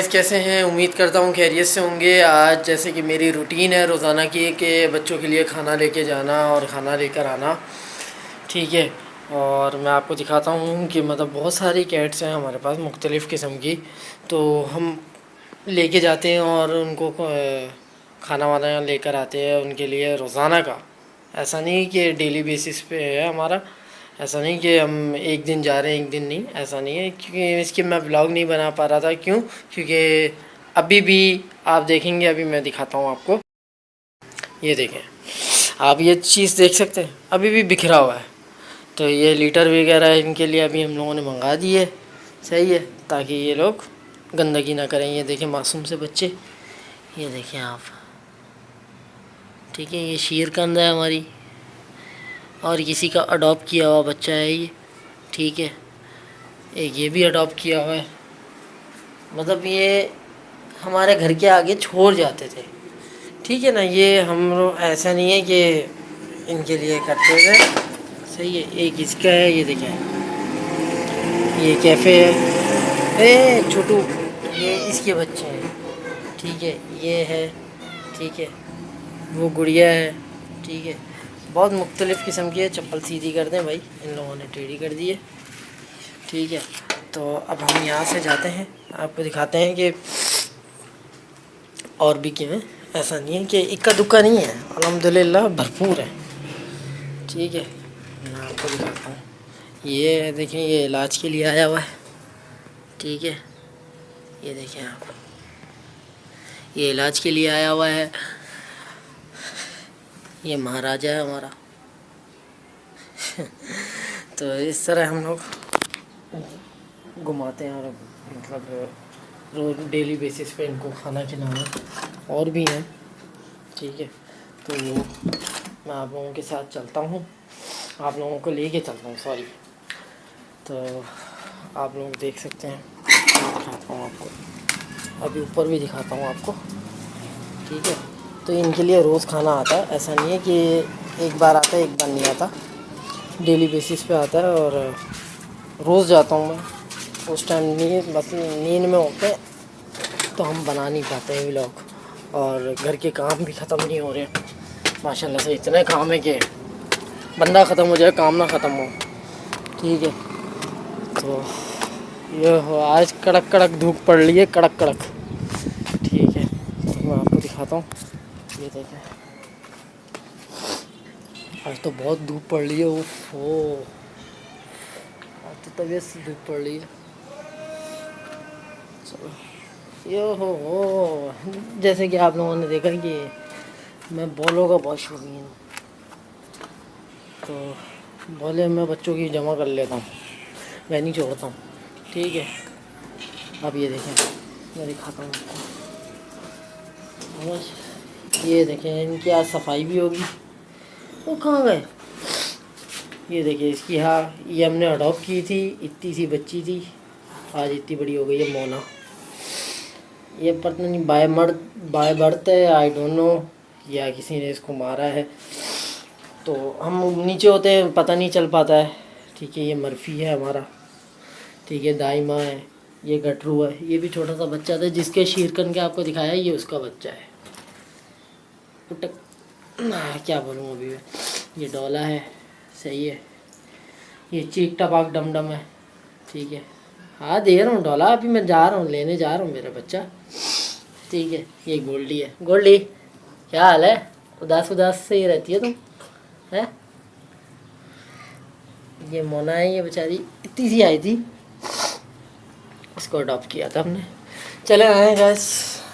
कैसे हैं? उम्मीद करता हूँ खैरियत से होंगे। आज जैसे कि मेरी रूटीन है रोज़ाना की कि बच्चों के लिए खाना लेके जाना और खाना लेकर आना, ठीक है। और मैं आपको दिखाता हूँ कि मतलब बहुत सारी कैट्स हैं हमारे पास मुख्तलिफ़ किस्म की, तो हम लेके जाते हैं और उनको खाना वाना लेकर आते हैं उनके लिए रोज़ाना का। ऐसा नहीं कि डेली बेसिस पे है हमारा, ऐसा नहीं कि हम एक दिन जा रहे हैं एक दिन नहीं, ऐसा नहीं है। क्योंकि इसकी मैं व्लॉग नहीं बना पा रहा था, क्यों? क्योंकि अभी भी आप देखेंगे, अभी मैं दिखाता हूँ आपको। ये देखें, आप ये चीज़ देख सकते हैं, अभी भी बिखरा हुआ है। तो ये लीटर वगैरह इनके लिए अभी हम लोगों ने मंगा दिए, सही है, ताकि ये लोग गंदगी ना करें। ये देखें मासूम से बच्चे, ये देखें आप, ठीक है। ये शीरकंद है हमारी, और किसी का अडॉप्ट किया हुआ बच्चा है ये, ठीक है। एक ये भी अडॉप्ट किया हुआ है, मतलब ये हमारे घर के आगे छोड़ जाते थे, ठीक है ना। ये हम लोग ऐसा नहीं है कि इनके लिए करते थे, सही है। एक इसका है, ये देखें, ये कैफ़े है, ए छोटू, ये इसके बच्चे हैं, ठीक है। ये है, ठीक है, वो गुड़िया है, ठीक है। बहुत मुख्तलिफ़ किस्म की है। चप्पल सीधी कर दें भाई, इन लोगों ने टेढ़ी कर दी है, ठीक है। तो अब हम यहाँ से जाते हैं, आपको दिखाते हैं कि और भी क्या है। ऐसा नहीं है कि इक्का दुक्का नहीं है, अल्हम्दुलिल्लाह भरपूर है, ठीक है। मैं आपको दिखाता हूँ, ये देखें, ये इलाज के लिए आया हुआ है, ठीक है। ये देखें आप, ये इलाज के लिए आया हुआ है। ये महाराजा है हमारा तो इस तरह हम लोग घुमाते हैं, और मतलब रोज़ डेली बेसिस पे इनको खाना खिलाना। और भी हैं, ठीक है। तो मैं आप लोगों के साथ चलता हूँ, आप लोगों को लेके चलता हूँ, सॉरी। तो आप लोग देख सकते हैं, दिखाता हूँ आपको, अभी ऊपर भी दिखाता हूँ आपको, ठीक है। तो इनके लिए रोज़ खाना आता है, ऐसा नहीं है कि एक बार आता है एक बार नहीं आता, डेली बेसिस पे आता है। और रोज़ जाता हूँ मैं, उस टाइम नींद, बस नींद में होते हैं तो हम बना नहीं पाते हैं व्लॉग, और घर के काम भी ख़त्म नहीं हो रहे माशाल्लाह से। इतने काम है कि बंदा ख़त्म हो जाए, काम ना ख़त्म हो, ठीक है। तो ये हो, आज कड़क कड़क धूप पड़ रही है, कड़क कड़क, ठीक है। तो मैं आपको दिखाता हूँ, ये देखें, आज तो बहुत धूप पड़ रही है। ओह, आज तो तबीयत से धूप पड़ रही है। चलो, ये हो, जैसे कि आप लोगों ने देखा कि मैं बॉलों का बहुत शौकीन हूँ, तो बॉलें मैं बच्चों की जमा कर लेता हूँ, मैं नहीं छोड़ता हूँ, ठीक है। अब ये देखें, मैं दिखाता हूँ आपको, ये देखें, इनकी आज सफाई भी होगी। वो कहाँ गए? ये देखिए इसकी, हाँ, ये हमने अडॉप्ट की थी, इतनी सी बच्ची थी, आज इतनी बड़ी हो गई है मोना। ये पता नहीं बाय बर्थ है, आई डोंट नो, या किसी ने इसको मारा है। तो हम नीचे होते हैं, पता नहीं चल पाता है, ठीक है। ये मर्फ़ी है हमारा, ठीक है। दाइमा है, ये गटरू है, ये भी छोटा सा बच्चा था जिसके शीरकन के आपको दिखाया, ये उसका बच्चा है। क्या बोलूँ अभी मैं, ये डोला है, सही है। ये चीक टपाक डमडम है, ठीक है। हाँ दे रहा हूँ डोला, अभी मैं जा रहा हूँ, लेने जा रहा हूँ मेरा बच्चा, ठीक है। ये गोल्डी है। गोल्डी, क्या हाल है? उदास उदास से ही रहती है तुम, है? ये मोना है, ये बेचारी इतनी सी आई थी, इसको अडॉप्ट किया था हमने। चले आए गैस,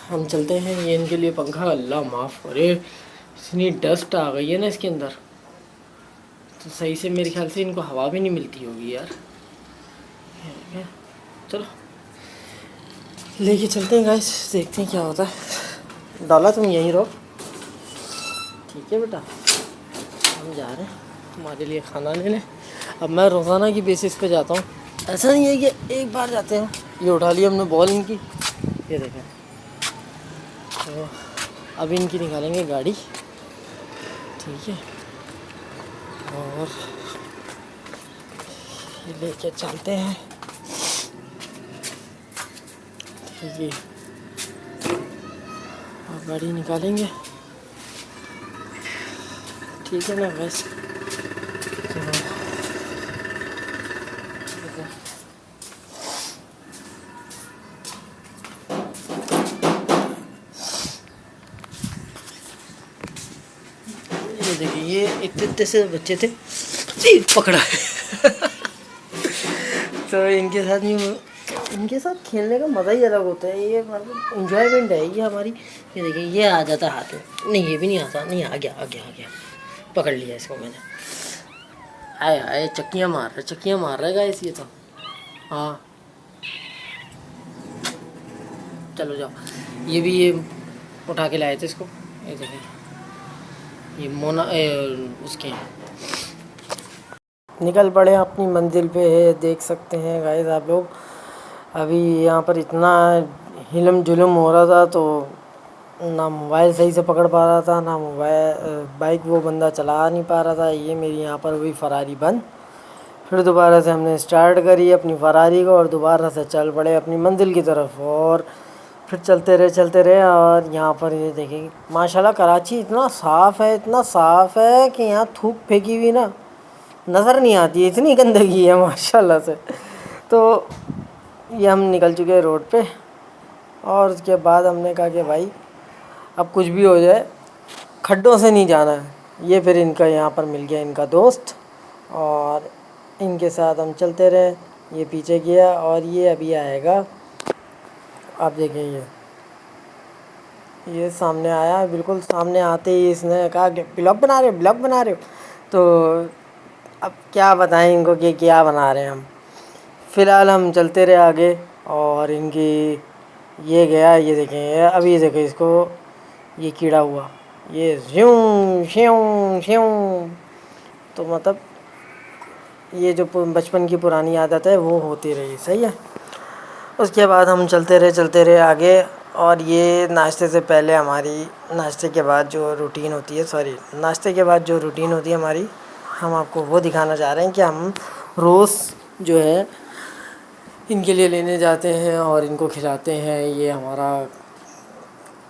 हम चलते हैं। ये इनके लिए पंखा, अल्लाह माफ़ करे, इतनी डस्ट आ गई है ना इसके अंदर, तो सही से मेरे ख्याल से इनको हवा भी नहीं मिलती होगी यार। चलो लेके चलते हैं गाइस, देखते हैं क्या होता है। डाला तुम यहीं रहो, ठीक है बेटा, हम जा रहे हैं तुम्हारे लिए खाना लेने। अब मैं रोज़ाना की बेसिस पे जाता हूँ, ऐसा नहीं है कि एक बार जाते हैं। ये उठा लिया हमने बॉल इनकी, ये देखें। तो अभी इनकी निकालेंगे गाड़ी, ठीक है, और ये लेके चलते हैं, ठीक है। अब गाड़ी निकालेंगे, ठीक है ना बस। ये देखिए, ये इतने से बच्चे थे, पकड़ा तो इनके साथ खेलने का मज़ा ही अलग होता है। ये मतलब इंजॉयमेंट है ये हमारी। ये देखिए, ये आ जाता हाथ में, नहीं ये भी नहीं आता, नहीं आ गया, पकड़ लिया इसको मैंने। आए चक्कियाँ मार रहा है गाइस ये तो। हाँ चलो जाओ। ये उठा के लाए थे इसको। ये देखिए, ये उसके निकल पड़े अपनी मंजिल पे है। देख सकते हैं गाइस आप लोग, अभी यहाँ पर इतना हिलम जुलम हो रहा था, तो ना मोबाइल सही से पकड़ पा रहा था, ना बाइक वो बंदा चला नहीं पा रहा था। ये मेरी यहाँ पर हुई फरारी बंद। फिर दोबारा से हमने स्टार्ट करी अपनी फरारी को और दोबारा से चल पड़े अपनी मंजिल की तरफ। और फिर चलते रहे और यहाँ पर ये देखिए, माशाल्लाह कराची इतना साफ़ है कि यहाँ थूक फेंकी हुई ना नज़र नहीं आती है, इतनी गंदगी है माशाल्लाह से। तो ये हम निकल चुके हैं रोड पे, और उसके बाद हमने कहा कि भाई अब कुछ भी हो जाए खड्डों से नहीं जाना है। ये फिर इनका यहाँ पर मिल गया इनका दोस्त, और इनके साथ हम चलते रहे। ये पीछे गया और ये अभी आएगा, आप देखें ये सामने आया। बिल्कुल सामने आते ही इसने कहा कि ब्लॉग बना रहे हो। तो अब क्या बताएं इनको कि क्या बना रहे हैं हम। फ़िलहाल हम चलते रहे आगे, और इनकी ये गया, ये देखें अभी, ये देखें इसको, ये कीड़ा हुआ, ये श्यूं श्यूं श्यूं। तो मतलब ये जो बचपन की पुरानी आदत है वो होती रही, सही है। उसके बाद हम चलते रहे आगे, और ये नाश्ते से पहले हमारी नाश्ते के बाद जो रूटीन होती है हमारी, हम आपको वो दिखाना चाह रहे हैं कि हम रोज़ जो है इनके लिए लेने जाते हैं और इनको खिलाते हैं। ये हमारा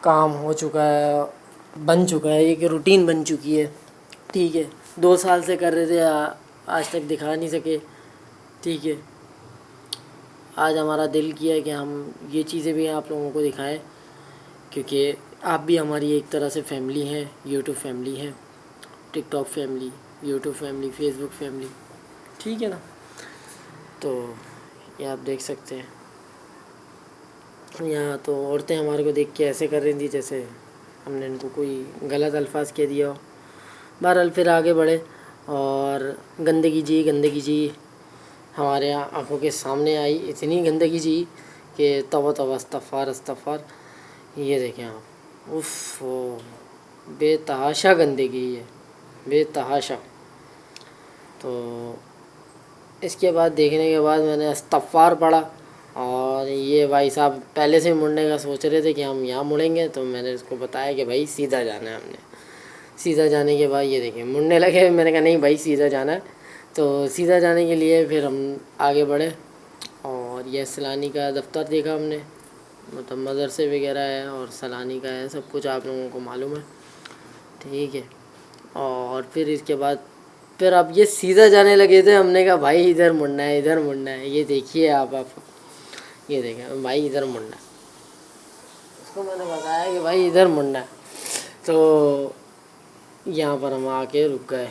काम हो चुका है, बन चुका है, एक रूटीन बन चुकी है, ठीक है। 2 साल से कर रहे थे, आज तक दिखा नहीं सके, ठीक है। आज हमारा दिल किया कि हम ये चीज़ें भी आप लोगों को दिखाएं, क्योंकि आप भी हमारी एक तरह से फैमिली हैं। यूट्यूब फैमिली है, TikTok family, YouTube family, Facebook family, ठीक है ना। तो ये आप देख सकते हैं, यहाँ तो औरतें हमारे को देख के ऐसे कर रही थी जैसे हमने इनको कोई गलत अल्फाज कह दिया हो। बहरहाल फिर आगे बढ़े, और गंदगी जी हमारे आंखों के सामने आई। इतनी गंदगी जी कि तौबा अस्तग़फ़ार। ये देखें आप, उफ़, बेतहाशा गंदगी है, बेतहाशा। तो इसके बाद देखने के बाद मैंने अस्तग़फ़ार पढ़ा, और ये भाई साहब पहले से मुड़ने का सोच रहे थे कि हम यहाँ मुड़ेंगे। तो मैंने उसको बताया कि भाई सीधा जाना है। हमने सीधा जाने के बाद ये देखें मुड़ने लगे। मैंने कहा नहीं भाई सीधा जाना है। तो सीधा जाने के लिए फिर हम आगे बढ़े, और यह सैलानी का दफ्तर देखा हमने, मतलब मदरसे वगैरह है और सैलानी का है, सब कुछ आप लोगों को मालूम है, ठीक है। और फिर इसके बाद फिर अब ये सीधा जाने लगे थे। हमने कहा भाई इधर मुड़ना है। ये देखिए आप ये देखें भाई इधर मुड़ना है। उसको मैंने बताया कि भाई इधर मुड़ना है। तो यहाँ पर हम आके रुक गए।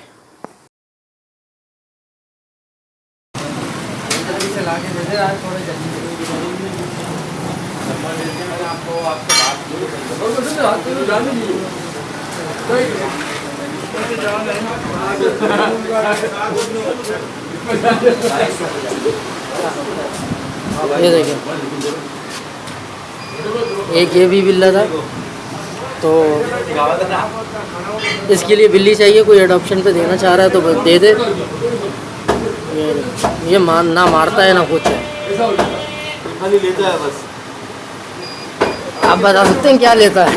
ये देखिए, एक ये भी बिल्ला था, तो इसके लिए बिल्ली चाहिए, कोई एडॉप्शन पे देना चाह रहा है तो दे दे। ये ना मारता है ना कुछ है, खाली लेता है बस। आप बता सकते हैं क्या लेता है?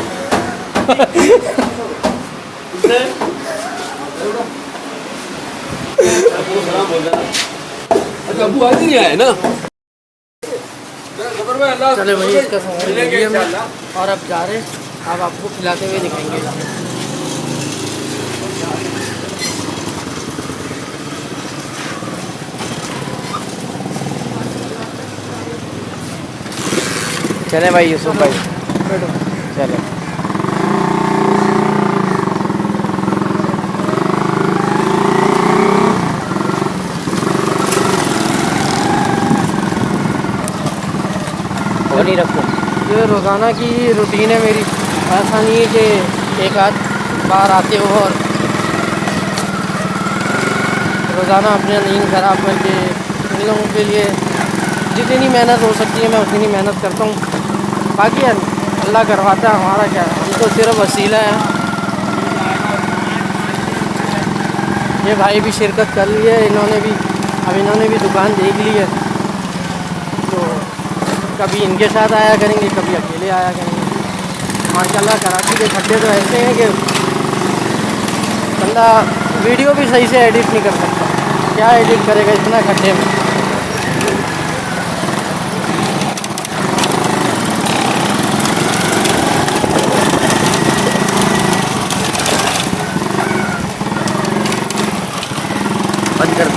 अबू आज नहीं आया ना। चले भाई, इसका और अब जा रहे अब आपको खिलाते हुए दिखाएंगे। चले भाई यूसुफ भाई, बैठो। चले। वो नहीं रखो। ये रोज़ाना की रूटीन है मेरी। ऐसा नहीं है कि एक आध बार आते हो और रोज़ाना अपने नींद ख़राब करके इन लोगों के लिए जितनी मेहनत हो सकती है मैं उतनी मेहनत करता हूँ। बाकी अल्लाह करवाता है, हमारा क्या है, हम तो सिर्फ वसीला है। ये भाई भी शिरकत कर ली है, इन्होंने भी दुकान देख ली है, तो कभी इनके साथ आया करेंगे, कभी अकेले आया करेंगे। माशाल्लाह कराची के खड्डे तो ऐसे हैं कि बंदा वीडियो भी सही से एडिट नहीं कर सकता। क्या एडिट करेगा इतना खड्डे में। बंद कर।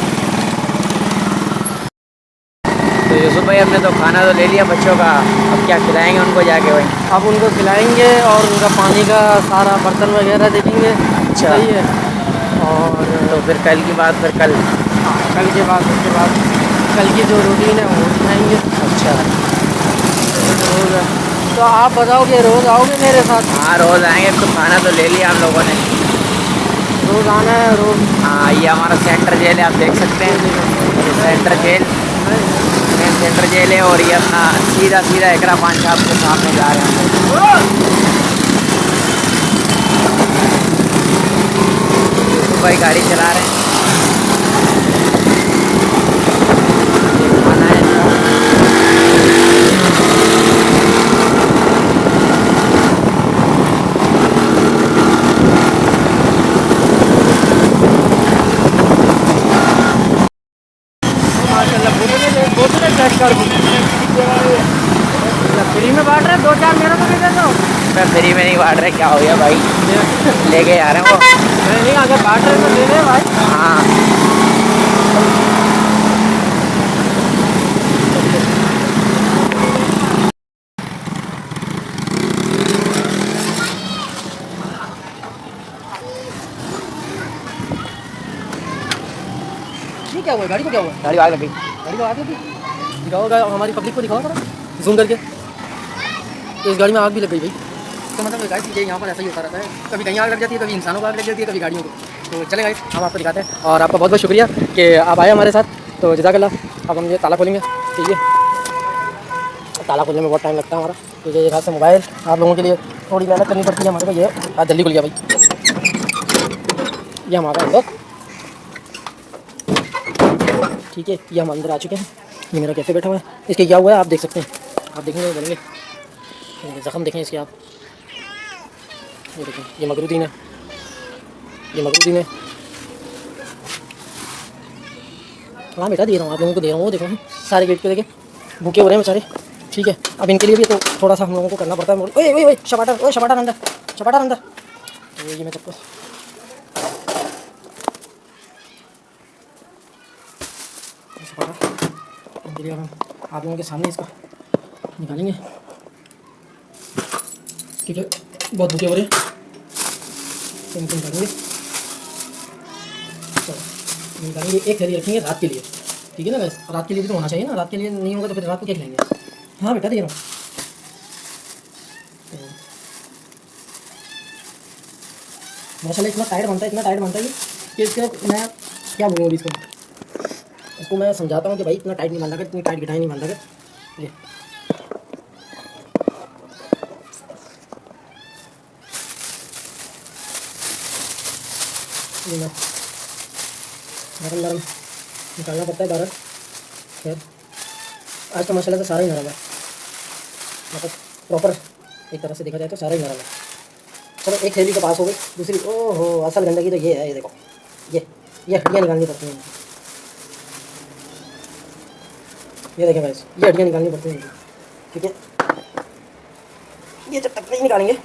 तो यूसुफ भाई हमने तो खाना तो ले लिया बच्चों का, अब क्या खिलाएंगे उनको जाके भाई? अब उनको खिलाएंगे और उनका पानी का सारा बर्तन वगैरह देखेंगे। अच्छा। सही है। और तो फिर कल की बात, फिर कल। हाँ, कल के बाद उसके बाद कल की जो रूटीन है वो दिखाएंगे। अच्छा। रोज़ है। तो आप बताओगे रोज़ आओगे मेरे साथ? हाँ रोज़ आएंगे, तो खाना तो ले लिया हम लोगों ने। रोज़ आना है रोज़। हाँ ये हमारा सेंटर जेल है, आप देख सकते हैं, ये centre gel, main centre gel है। और ये अपना सीधा सीधा एकरा पान साहब के सामने जा रहे हैं हम लोग। यूसुफ भाई गाड़ी चला रहे हैं। ये खाना है इनका। माशाल्लाह बोतलें चेक कर फ्री में बांट रहे हैं, दो चार मेरा तो भी दे दो। मैं फ्री में नहीं बांट रहे, क्या हो गया भाई, लेके जा रहे हैं वो। नहीं अगर बांट रहे तो दे दे भाई। हाँ ये क्या हुआ, गाड़ी को क्या हुआ? गाड़ी आग लगी। गाड़ी को आग लगी? दिखाओ हमारी पब्लिक को दिखाओ थोड़ा जूम करके। तो इस गाड़ी में आग भी लग गई भाई। तो मतलब गाइस ये यहाँ पर ऐसा ही होता रहता है, कभी कहीं आग लग जाती है, कभी इंसानों को आग लग जाती है, कभी गाड़ियों को। तो चले गाइस हम आपको दिखाते हैं, और आपका बहुत बहुत शुक्रिया कि आप आए हमारे साथ। तो जज़ाकल्लाह। अब हम ये ताला खोलेंगे, ठीक है। ताला खोलने में बहुत टाइम लगता है हमारा, तो ये हाथ से मोबाइल आप लोगों के लिए थोड़ी मेहनत करनी पड़ती है हमारे को। ये आज जल्दी खुल गया भाई। ये हमारा अंदर, ठीक है। ये हम अंदर आ चुके हैं। ये मेरा कैफ़े बैठा हुआ है, इसके क्या हुआ है आप देख सकते हैं, आप देखेंगे बनेंगे ज़ख़म देखें इसके आप। ये देखें, ये मगरूदीन है, ये मगरूदीन है। हाँ बेटा दे रहा हूँ आप लोगों को, दे रहा हूँ। वो देखो सारे गेट पे देखें भूखे हो रहे हैं बेचारे, ठीक है। अब इनके लिए भी तो थोड़ा सा हम लोगों को करना पड़ता है। ओए ओए ओए शपाटर, ओए शपाटर अंदर, शपाटर अंदर। तो ये मैं सबको इनके लिए हम आप लोगों के सामने इसको निकालेंगे, ठीक है। बहुत भूखे हो रहे हैं तो इनको निकालेंगे। चलो निकालेंगे, एक थैली रखेंगे रात के लिए, ठीक है ना बस। रात के लिए भी तो होना चाहिए ना, रात के लिए नहीं होगा तो फिर रात को क्या खिलाएंगे। हाँ बेटा दे रहा हूँ। माशाल्लाह इतना टाइट बनता है, इतना टाइट बनता है कि इसका मैं क्या बोलूँ अभी इसको मैं समझाता हूँ कि भाई इतना टाइट नहीं बांधा कर, इतनी टाइट गिटाई नहीं बांधा कर। ये नरम नरम निकालना पड़ता है बाहर। खैर आज तो माशाल्लाह से सारा ही नरम है, मतलब प्रॉपर एक तरह से देखा जाए तो सारा ही नरम है। चलो एक थैली के पास हो गई, दूसरी ओहो असल गंदगी तो ये है। ये देखो ये हड्डियाँ निकालनी पड़ती हैं, ये देखें भाई, ये हड्डियाँ निकालनी पड़ती हैं, ठीक है। ये जब तक नहीं निकालेंगे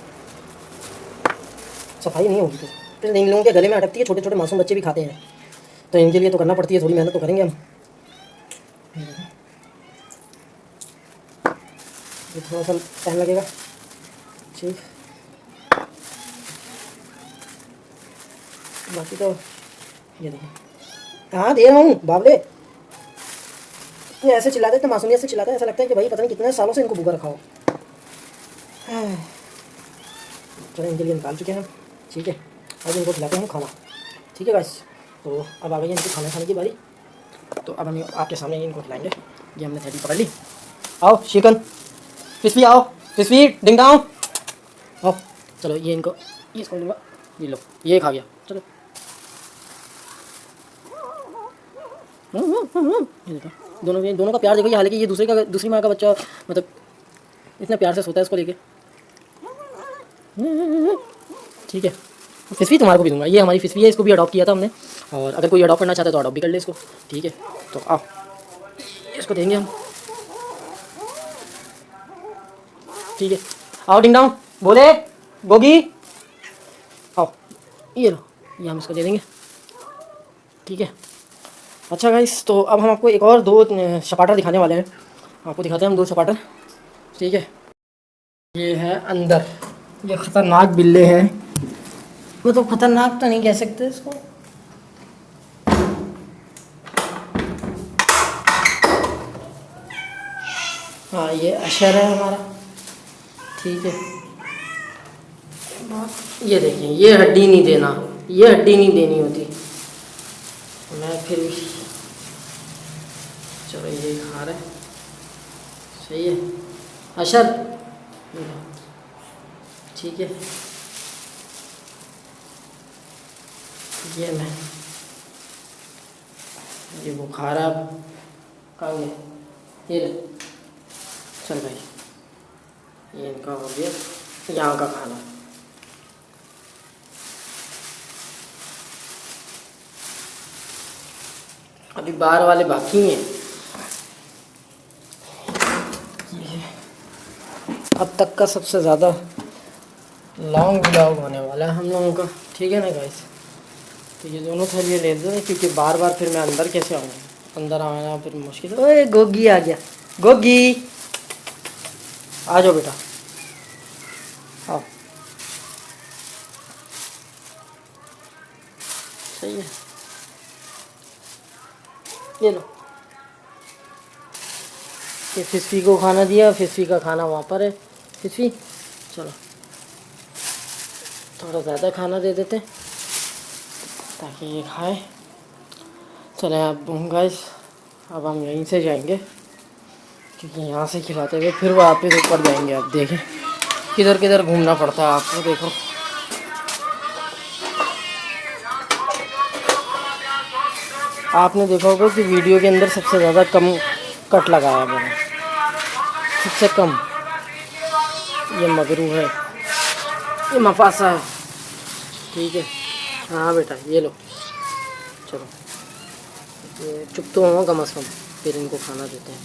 सफाई नहीं होगी फिर इन लोगों के गले में अटकती है, छोटे छोटे मासूम बच्चे भी खाते हैं, तो इनके लिए तो करना पड़ती है, थोड़ी मेहनत तो करेंगे हम। ये थोड़ा सा टाइम लगेगा, ठीक। बाकी तो ये देखिए, हाँ दे रहा हूँ बाबले। ये ऐसे चिल्लाते हैं, इतना मासूमियत से चिल्लाते हैं, ऐसा लगता है कि भाई पता नहीं कितने सालों से इनको भूखा रखा हो। चलो इनके लिए निकाल चुके हैं, ठीक है। अब इनको खिलाते हैं खाना, ठीक है गाइस। तो अब आ गई इनको खाना खाने की बारी, तो अब हम आपके सामने इनको खिलाएंगे। ये हमने थैली पकड़ ली। आओ चिकन फिश भी, आओ फिश भी, डिंग डाउन, आओ। चलो ये इनको, ये इसको दूँगा, ये लो, ये खा गया, चलो। ये देखो दोनों का प्यार देखो। ये हालांकि ये दूसरी माँ का बच्चा, मतलब इतना प्यार से सोता है इसको लेके, ठीक है। फिश तुम्हारे को भी दूंगा, ये हमारी फिश है, इसको भी अडॉप्ट किया था हमने, और अगर कोई अडॉप्ट करना चाहता है तो अडॉप्ट भी कर ले इसको, ठीक है। तो आओ इसको देंगे हम, ठीक है। आओ डिंग डाउन, बोले गोगी, आओ ये लो, ये हम इसको दे देंगे, ठीक है। अच्छा गाइस, तो अब हम आपको एक और 2 चपाटर दिखाने वाले हैं, आपको दिखाते हैं हम 2 चपाटर, ठीक है। ये है अंदर, ये ख़तरनाक बिल्ले हैं, वो तो ख़तरनाक तो नहीं कह सकते इसको। हाँ ये अशर है हमारा, ठीक है। ये देखिए, ये हड्डी नहीं देना, ये हड्डी नहीं देनी होती, मैं फिर भी, चलो ये खा रहे, सही है अशर, ठीक है। ये मैं, ये वो खा रहा, कहाँ गया, ये ले, चल भाई, ये इनका हो गया यहाँ का खाना। अभी बाहर वाले बाकी हैं। अब तक का सबसे ज़्यादा लॉन्ग ब्लॉग होने वाला है हम लोगों का, ठीक है ना गाइस। तो ये दोनों थैलियाँ ले दो, क्योंकि बार बार फिर मैं अंदर कैसे आऊँगा, अंदर आना फिर मुश्किल। ओए गोगी आ गया, गोगी आ जाओ बेटा, आओ, सही है, ये लो। ये फिशफी को खाना दिया, फिशफी का खाना वहाँ पर है, फिशफी चलो थोड़ा ज़्यादा खाना दे देते ताकि ये खाए। चले अब गाइस, अब हम यहीं से जाएंगे, क्योंकि यहाँ से खिलाते हुए फिर वापस ऊपर जाएंगे। आप देखें किधर किधर घूमना पड़ता है आपको, देखो आपने देखा होगा कि वीडियो के अंदर सबसे ज़्यादा कम कट लगाया मैंने, सबसे कम। ये मगरू है, ये मफासा है, ठीक है। हाँ बेटा ये लो, चलो ये चुप तो हो कम अज़ कम, फिर इनको खाना देते हैं,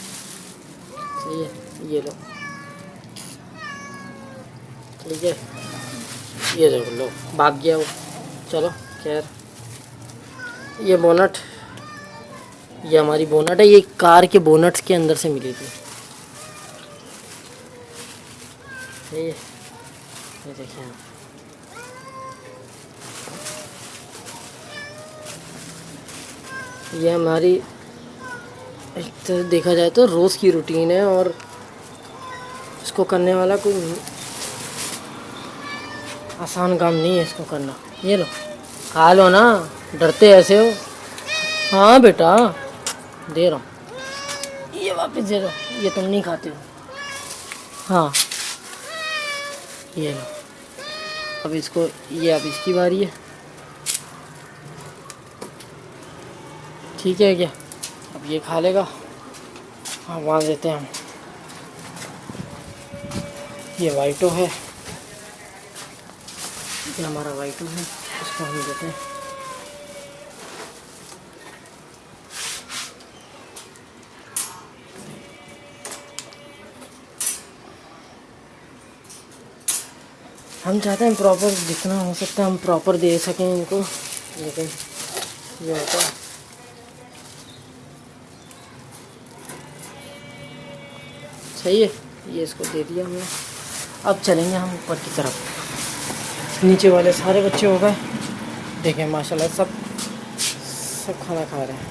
सही है। ये लो, ठीक है, ये देखो लो भाग गया वो, चलो खैर। ये बोनट, ये हमारी बोनट है, ये कार के बोनट्स के अंदर से मिली थी, सही है। ये देखिए आप, ये हमारी एक तरह देखा जाए तो रोज़ की रूटीन है, और इसको करने वाला कोई आसान काम नहीं है इसको करना। ये लो खा लो ना, डरते ऐसे हो। हाँ बेटा दे रहा हूँ, ये वापस दे दो, ये तुम नहीं खाते हो। हाँ ये लो, अब इसको, ये अब इसकी बारी है, ठीक है क्या, अब ये खा लेगा। हाँ वहाँ देते हैं हम, ये वाइटो है, ये हमारा वाइटो है, इसको हम देते हैं। हम चाहते हैं प्रॉपर जितना हो सकता है हम प्रॉपर दे सकें इनको, लेकिन ये होता है। सही है, ये इसको दे दिया हमने। अब चलेंगे हम ऊपर की तरफ। नीचे वाले सारे बच्चे हो गए, देखें माशाल्लाह सब खाना खा रहे हैं।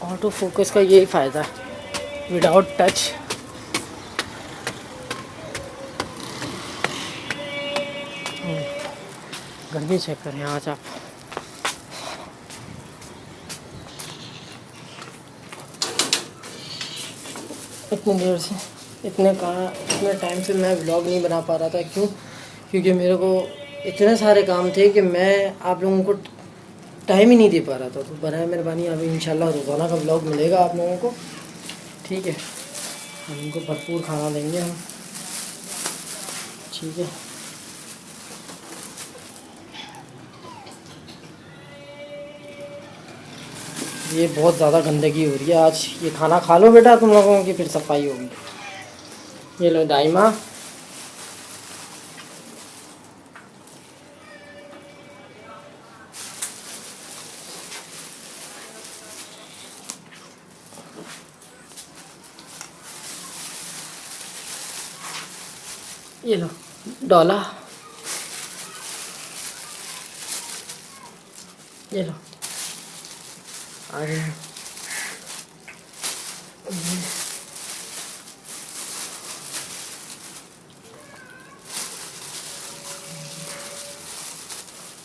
ऑटो फोकस का यही फ़ायदा है, विदाउट टच गर्मी चेक करें आज आप। इतने टाइम से मैं व्लॉग नहीं बना पा रहा था। क्यों? क्योंकि मेरे को इतने सारे काम थे कि मैं आप लोगों को टाइम ही नहीं दे पा रहा था। तो बराए मेहरबानी अभी इंशाल्लाह रोज़ाना का व्लॉग मिलेगा आप लोगों को, ठीक है। हम इनको भरपूर खाना देंगे हम, ठीक है। ये बहुत ज़्यादा गंदगी हो रही है आज। ये खाना खा लो बेटा तुम लोगों की, फिर सफाई होगी। ये लो दाइमा, ये लो डोला, ये लो आ रहे हैं।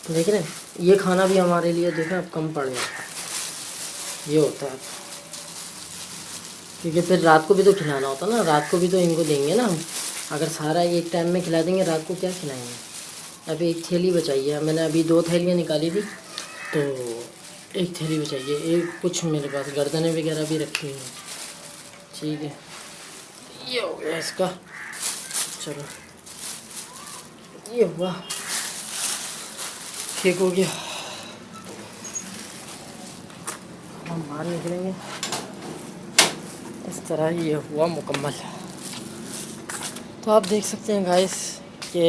देख रहे हैं, ये खाना भी हमारे लिए देखें अब कम पड़ जाता है। ये होता है क्योंकि फिर रात को भी तो खिलाना होता है ना, रात को भी तो इनको देंगे ना हम। अगर सारा एक टाइम में खिला देंगे, रात को क्या खिलाएंगे। अभी एक थैली बचाई है, मैंने अभी 2 थैलियाँ निकाली थी, तो एक थैली बचाई है। एक कुछ मेरे पास गर्दनें वगैरह भी रखी हुई हैं, ठीक है। ये हो गया इसका, चलो ये हुआ, ठीक हो गया। हम बाहर निकलेंगे, इस तरह ये हुआ मुकम्मल। तो आप देख सकते हैं गाइस कि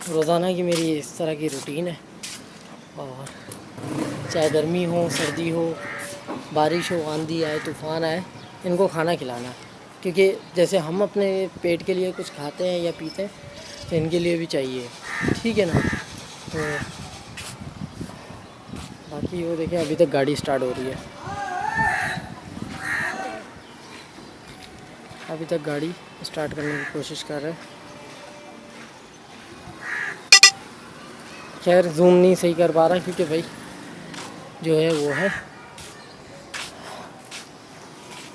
रोज़ाना की मेरी इस तरह की रूटीन है। और चाहे गर्मी हो, सर्दी हो, बारिश हो, आंधी आए, तूफ़ान आए, इनको खाना खिलाना है। क्योंकि जैसे हम अपने पेट के लिए कुछ खाते हैं या पीते हैं, तो इनके लिए भी चाहिए, ठीक है ना। तो बाकी वो देखिए अभी तक गाड़ी स्टार्ट हो रही है, अभी तक गाड़ी स्टार्ट करने की कोशिश कर रहे हैं। खैर जूम नहीं सही कर पा रहा क्योंकि भाई जो है वो है।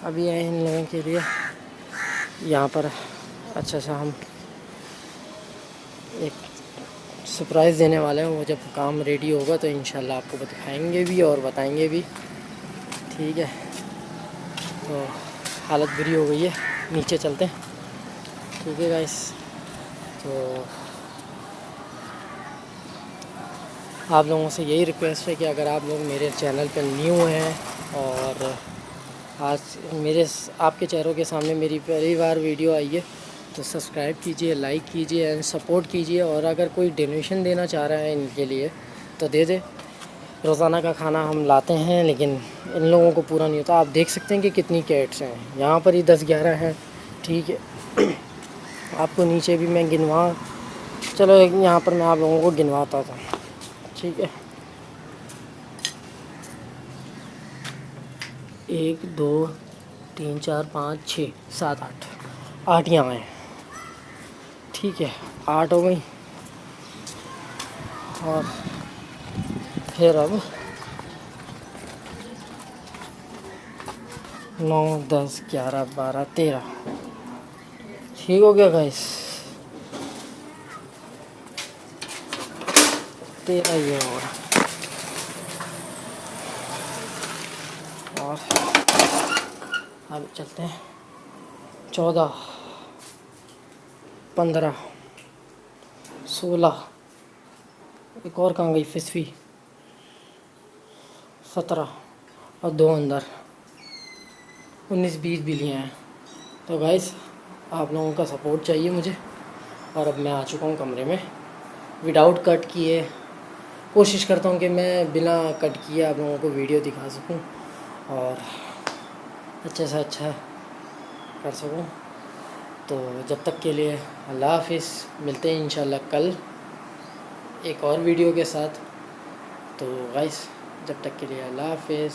अभी आए इन लोगों के लिए यहाँ पर अच्छा हम एक सरप्राइज़ देने वाले हैं। वो जब काम रेडी होगा तो इंशाल्लाह आपको दिखाएंगे भी और बताएंगे भी, ठीक है। तो हालत बुरी हो गई है, नीचे चलते हैं, ठीक है गाइस। तो आप लोगों से यही रिक्वेस्ट है कि अगर आप लोग मेरे चैनल पर न्यू हैं और आज आपके चेहरों के सामने मेरी पहली बार वीडियो आई है, तो सब्सक्राइब कीजिए, लाइक कीजिए एंड सपोर्ट कीजिए। और अगर कोई डोनेशन देना चाह रहा है इनके लिए तो दे दे। रोज़ाना का खाना हम लाते हैं लेकिन इन लोगों को पूरा नहीं होता। आप देख सकते हैं कि कितनी कैट्स हैं यहाँ पर ही, 10-11 हैं, ठीक है। आपको नीचे भी मैं चलो यहाँ पर मैं आप लोगों को गिनवाता था, ठीक है। 1 2 3 4 5 6 7 8 यहाँ हैं, ठीक है। 8 हो गई। और फिर अब 9 10 11 12 13, ठीक हो गया गाइस। 13 ये हो रहा। और अब चलते हैं 14 15 16, एक और कहाँ गई फिसफी, 17 और 2 अंदर, 19 20 बिल्लियाँ हैं। तो गाइस आप लोगों का सपोर्ट चाहिए मुझे। और अब मैं आ चुका हूँ कमरे में विदाउट कट किए। कोशिश करता हूँ कि मैं बिना कट किए आप लोगों को वीडियो दिखा सकूँ और अच्छे से अच्छा कर सकूँ। तो जब तक के लिए अल्लाह हाफिज़, मिलते हैं इंशाल्लाह कल एक और वीडियो के साथ। तो गाइस जब तक के लिए अल्लाह हाफिज़।